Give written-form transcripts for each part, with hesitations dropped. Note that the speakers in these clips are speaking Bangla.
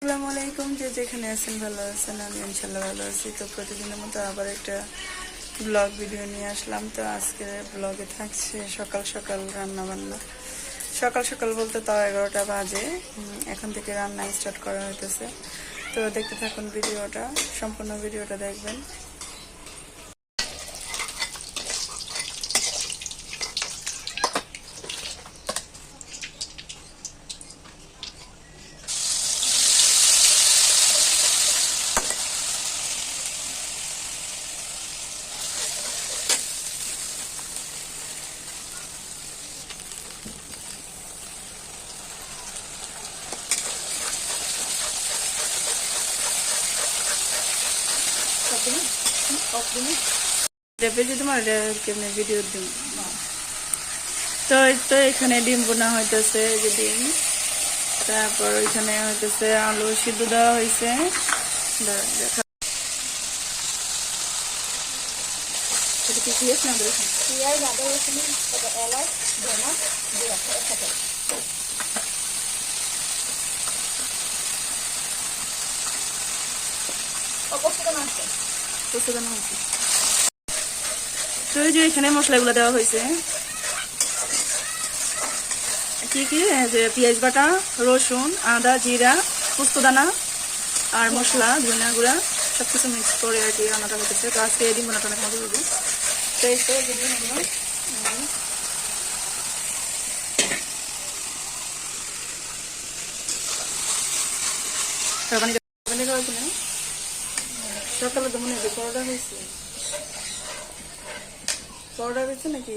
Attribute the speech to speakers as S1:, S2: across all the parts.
S1: আসসালামু আলাইকুম। যে যেখানে আছেন ভালো আছেন, আমি ইনশাল্লাহ ভালো আছি। তো প্রতিদিনের মতো আবার একটা ব্লগ ভিডিও নিয়ে আসলাম। তো আজকে ব্লগে থাকছে সকাল সকাল রান্না বান্না। সকাল সকাল বলতে তাও 11টা বাজে। এখন থেকে রান্না স্টার্ট করা হইতেছে। তো দেখতে থাকুন ভিডিওটা, সম্পূর্ণ ভিডিওটা দেখবেন। তোমার ভিডিও দিন। তো তো এখানে ডিম বোনা হইতেছে, যে ডিম, তারপর ওইখানে হইতেছে আলু সিদ্ধ দেওয়া হয়েছে। তো এই যে এখানে মশলাগুলো দেওয়া হয়েছে, কি কি, যে পেঁয়াজ বাটা, রসুন, আদা, জিরা, পোস্তদানা আর মশলা, ধনিয়া গুঁড়া সবকিছু মিক্স করে আর কি রান্নাটা হতেছে। তো আজকে ডিম বোনাটা অনেক মজা হবে। তো এই তো সকালে তো মনে হয় পরোটা হয়েছে, পরোটা হয়েছে নাকি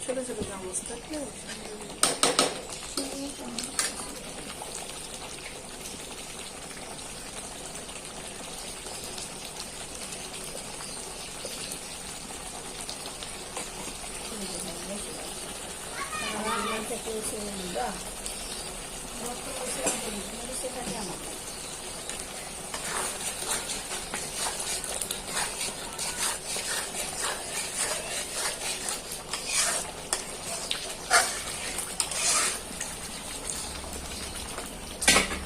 S1: ছোট ছোট চামচ থাকলে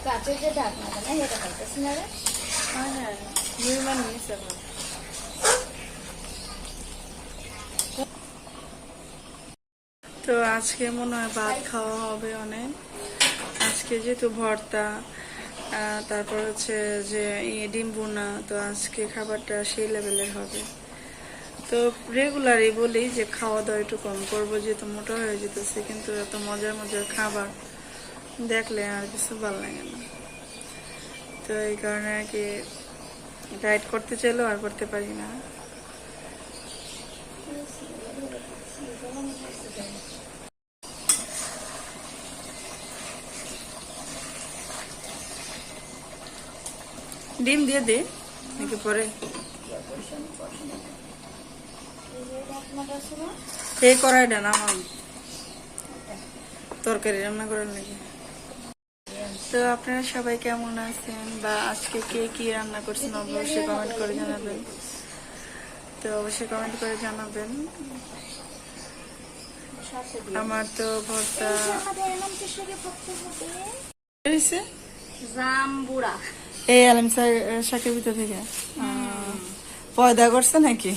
S2: কাচের যে ঢাকনাটা না এটা খাইতেছি না রে।
S1: হ্যাঁ হ্যাঁ, নির্মাণ নিয়েছে। তো আজকে মনে হয় ভাত খাওয়া হবে অনেক। আজকে যেহেতু ভর্তা, তারপর হচ্ছে যে ডিম বোনা, তো আজকে খাবারটা সেই লেভেলের হবে। তো রেগুলারই বলি যে খাওয়া দাওয়া একটু কম করবো, যেহেতু মোটা হয়ে যেতেছে, কিন্তু এত মজার মজার খাবার দেখলে আর কিছু ভালো লাগে না। তো এই কারণে আর কি ডায়েট করতে চাইলেও আর করতে পারি না। ডিম দিয়ে দে নাকি পরে এই কড়াইটা নামাম তরকারি রান্না করার লাগে। তো আপনারা সবাই কেমন আছেন, বা আজকে কে কি রান্না করছেন অবশ্যই কমেন্ট করে জানাবেন। তো অবশ্যই কমেন্ট করে জানাবেন। আমার তো ভর্তা এই আলম শাকের ভিতর থেকে পয়দা করছে নাকি?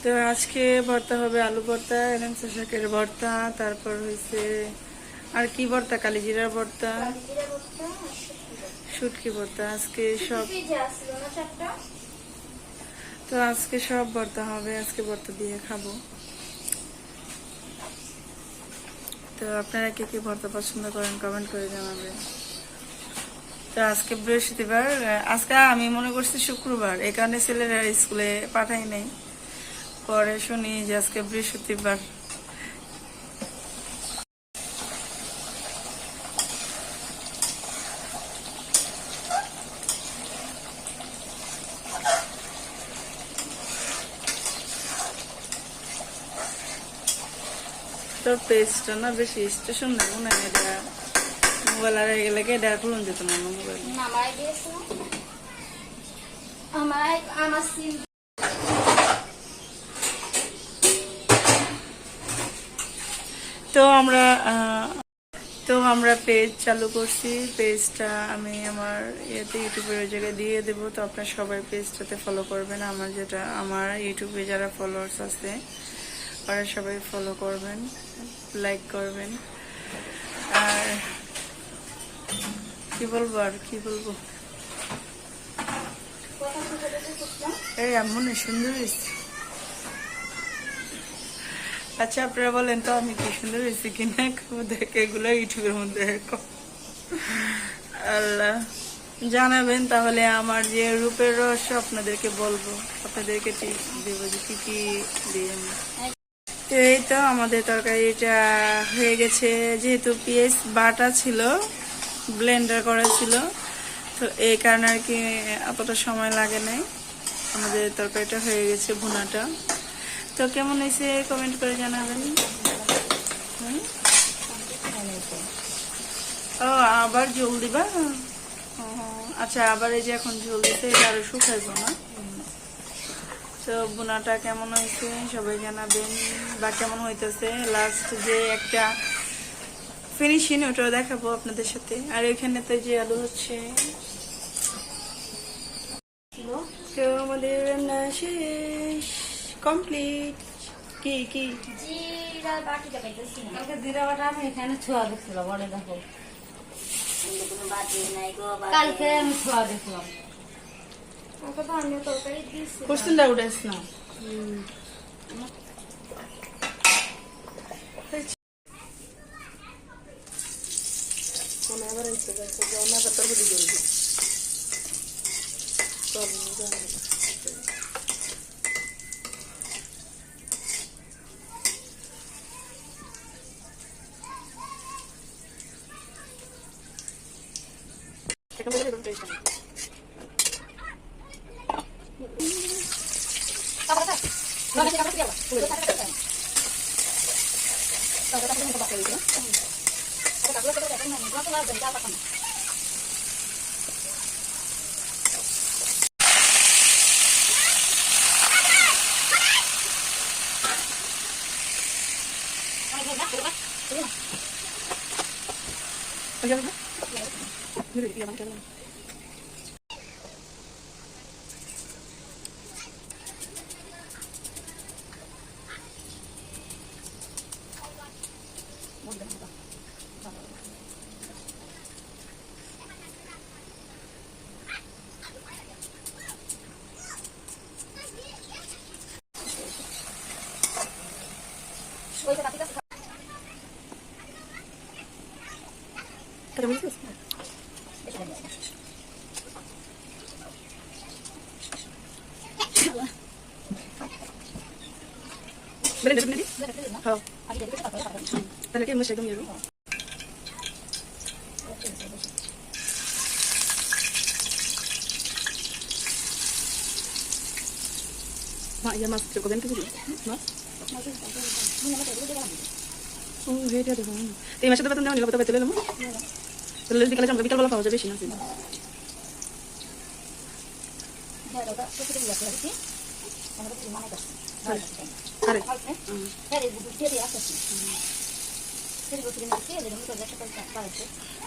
S1: তো আজকে ভর্তা হবে আলু ভর্তা, এলেমসা শাকের ভর্তা, তারপর হয়েছে আর কি ভর্তা, কালিজিরার ভর্তা, শুটকি ভর্তা। আজকে সব, তো আজকে সব ভর্তা হবে, আজকে ভর্তা দিয়ে খাবো। তো আপনারা কে কে ভর্তা পছন্দ করেন কমেন্ট করে জানাবেন। তো আজকে বৃহস্পতিবার, আজকে আমি মনে করছি শুক্রবার, এই কারণে ছেলেরা স্কুলে পাঠাই নাই। পরে শুনি যে আজকে বৃহস্পতিবার। তোর পেজটা না বেশি স্টেশন না মনে হয়, এটা মোবাইল আর গেলে এটা খুলুন যেত না মোবাইল।
S2: নামাই দিয়েছো আমার সিম।
S1: তো আমরা পেজ চালু করছি। পেজটা আমি আমার ইউটিউবের ওই জায়গায় দিয়ে দেবো। তো আপনারা সবাই পেজটাতে ফলো করবেন। আমার ইউটিউবে যারা ফলোয়ার্স আছে ওরা সবাই ফলো করবেন, লাইক করবেন। আর কি বলবো এই এমন সুন্দর হয়েছে। আচ্ছা আপনারা বলেন তো আমি কি সুন্দর হয়েছি কিনা, দেখে এগুলো ইউটিউবের মধ্যে আল্লাহ জানাবেন। তাহলে আমার যে রূপের রহস্য আপনাদেরকে বলবো, আপনাদেরকে টিপস দেবো যে কি কি দিয়ে। তো এই তো আমাদের তরকারিটা হয়ে গেছে। যেহেতু পেঁয়াজ বাটা ছিল, ব্লেন্ডার করা ছিল, তো এই কারণে আর কি অতটা সময় লাগে নাই। আমাদের তরকারিটা হয়ে গেছে, ভুনাটা। তো কেমন হয়েছে কমেন্ট করে জানাবেন। ও আবার ঝোল দিবা? আচ্ছা, আবার এই যে এখন ঝোল দিতে এটা আরো শুকাইবো না। তো বোনাটা কেমন হয়েছে সবাই জানাবেন, বা কেমন হইতেছে লাস্ট যে একটা ফিনিশিং ওটাও দেখাবো আপনাদের সাথে। আর এখানে তো যে আলু হচ্ছে। তো আমাদের রান্না শেষ, কমপ্লিট। কি
S2: জিরা বাটিটা পাইতেছি না।
S3: কালকে জিরা বাটা আমি এখানে ছোঁয়া দেখছিলাম, বলে দেখো
S2: কোনো বাটি নাই গো,
S3: কালকে আমি ছোঁয়া দেখলাম।
S2: ওকে তো আমি তরকারি দিয়েছি।
S1: কোশ্চেনটা উঠেছ না। Talaga mo siya gumiro. Ma, ya mas ko ben ko dito. Mas? Oh, ready to go. Te masya dapat nila dapat betul mo. Terus di kala jam bital bola paus jabe sina sin. Kare.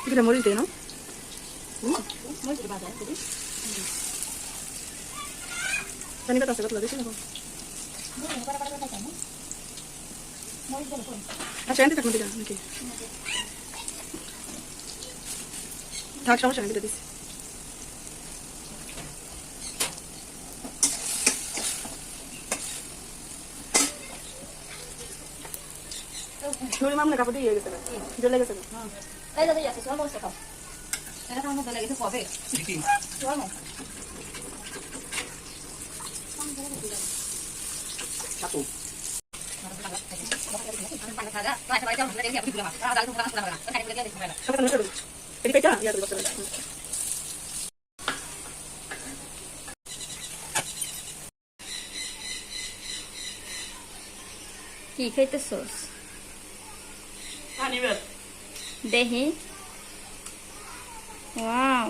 S1: Kita morir deh, no? Tani kata saya lagi sih, no? Acha nanti tak mau tidak, oke. Tak sama sama kita dis. নুরি মামনে কাপড় দিয়ে গেছে না জ্বলে গেছে না
S2: এই দাদা আছে তোমার মস্ত খাও
S3: এটা আমার মধ্যে লেগেছে কবে
S2: তোমার মস্ত
S1: এটি পেটা ইয়া করতে হবে
S2: কি খাইতেছস
S1: পানি বের
S2: দেখি ওয়াও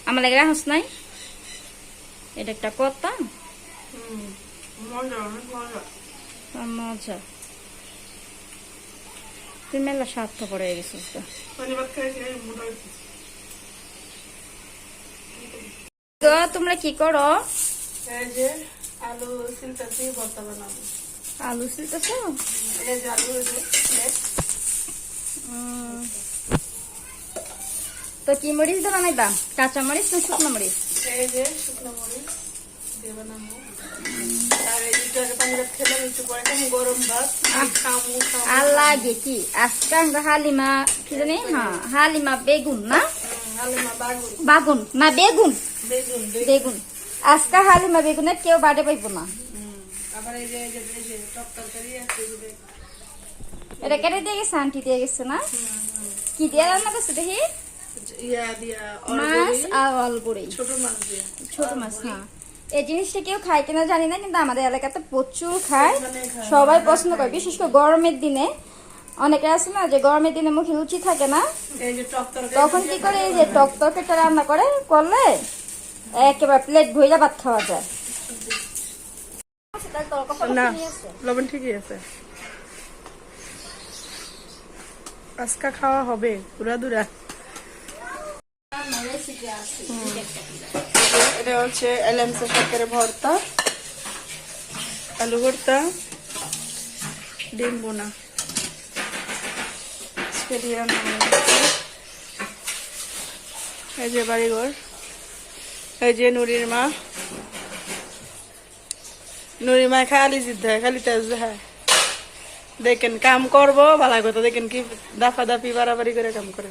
S2: আমার লাগে রাখস নাই এটা একটা কথা
S1: মজা অনেক মজা
S2: মজা তুই মেলা স্বার্থপর হয়ে গেছিস তো
S1: পানি ভাত খেয়েছি মোটা হয়েছে
S2: তো তোমরা কি করো
S1: এই যে আলু সিলতাছি ভর্তা বানাবো
S2: আলু ছিলতেছ
S1: এই যে আলু এই যে
S2: তো কি মরিচ দিয়ে বানাইবা কাঁচা মরিচ না শুকনো মরিচ
S1: এই যে শুকনো মরিচ দিয়ে বানাবো আর এই যে আগে পানি ভাত খেলাম একটু পরে খাবো গরম ভাত খামু খামু
S2: আর লাগে কি আজকে আমরা হালিমা কি জানি হ্যাঁ হালিমা বেগুন না
S1: হালিমা বাগুন
S2: বাগুন না বেগুন
S1: বেগুন
S2: বেগুন আজকে হালিমা বেগুনের কেউ বাড়ে পাইব না
S1: আবার এই যে টক তরকারি আছে যে
S2: এটা কেটে দিয়ে গেছে আন্টি দিয়ে গেছে না কি দিয়ে রান্না করছে দেখি
S1: ইয়া দিয়া
S2: মাছ আর অলবড়ি
S1: ছোট মাছ দিয়ে
S2: ছোট মাছ হ্যাঁ এই জিনিসটা কেউ খায় কিনা জানি না কিন্তু আমাদের এলাকাতে প্রচুর খায় সবাই পছন্দ করে বিশেষ করে গরমের দিনে অনেকে আছে না যে গরমের দিনে মুখে রুচি থাকে না
S1: এই যে টক তরকারি
S2: তখন কি করে এই যে টক তরকারিটা রান্না করলে একেবারে প্লেট ভইরা ভাত খাওয়া যায়
S1: না লবণ ঠিকই আছে আজকা খাওয়া হবে পুরা দুরা এটা হচ্ছে এলামসা শাকের ভর্তা আলু ভর্তা ডিম বোনা আজকে দিয়ে রান্না হয়েছে। এই যে বাড়িঘর এই যে নুরির মা নুরির মা খালি জিদ্দ খালি তেজ হ্যাঁ দেখেন কাম করবো ভালো কথা দেখেন কি দাফা দাফি বাড়াবাড়ি করে কাম করে